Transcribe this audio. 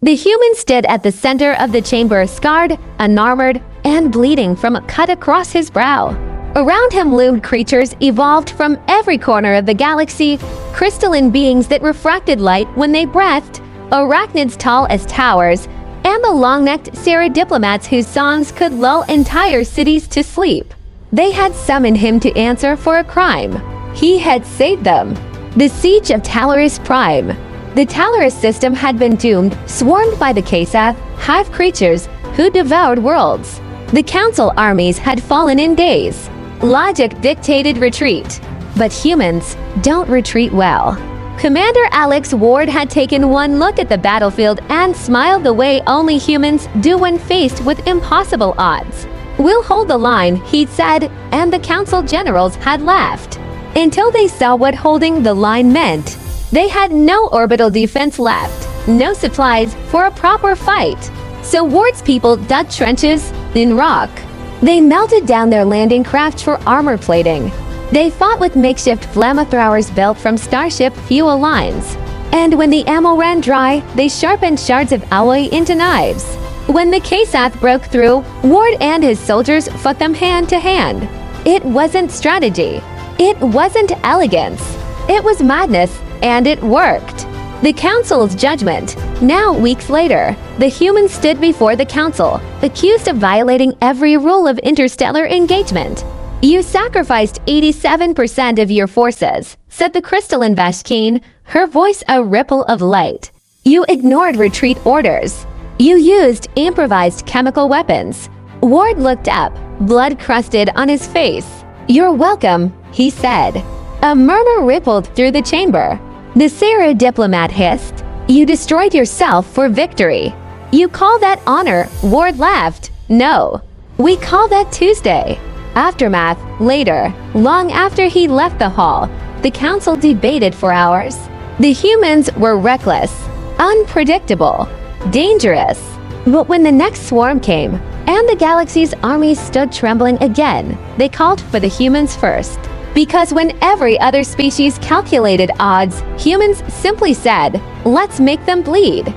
The human stood at the center of the chamber, scarred, unarmored, and bleeding from a cut across his brow. Around him loomed creatures evolved from every corner of the galaxy, crystalline beings that refracted light when they breathed, arachnids tall as towers, and the long-necked Sarah diplomats whose songs could lull entire cities to sleep. They had summoned him to answer for a crime. He had saved them. The siege of Talaris Prime. The Talaris system had been doomed, swarmed by the Kasath, hive creatures who devoured worlds. The Council armies had fallen in days. Logic dictated retreat. But humans don't retreat well. Commander Alex Ward had taken one look at the battlefield and smiled the way only humans do when faced with impossible odds. "We'll hold the line," he'd said, and the council generals had laughed. Until they saw what holding the line meant. They had no orbital defense left, no supplies for a proper fight. So Ward's people dug trenches in rock. They melted down their landing craft for armor plating. They fought with makeshift flamethrowers built from starship fuel lines. And when the ammo ran dry, they sharpened shards of alloy into knives. When the Kasath broke through, Ward and his soldiers fought them hand to hand. It wasn't strategy. It wasn't elegance. It was madness, and it worked. The Council's judgment. Now, weeks later, the humans stood before the Council, accused of violating every rule of interstellar engagement. "You sacrificed 87% of your forces," said the crystalline Vashkeen, her voice a ripple of light. "You ignored retreat orders. You used improvised chemical weapons." Ward looked up, blood crusted on his face. "You're welcome," he said. A murmur rippled through the chamber. The Sarah diplomat hissed, "You destroyed yourself for victory." "You call that honor?" Ward laughed. "No. We call that Tuesday." Aftermath. Later, long after he left the hall, the council debated for hours. The humans were reckless, unpredictable, dangerous. But when the next swarm came, and the galaxy's armies stood trembling again, they called for the humans first. Because when every other species calculated odds, humans simply said, "Let's make them bleed."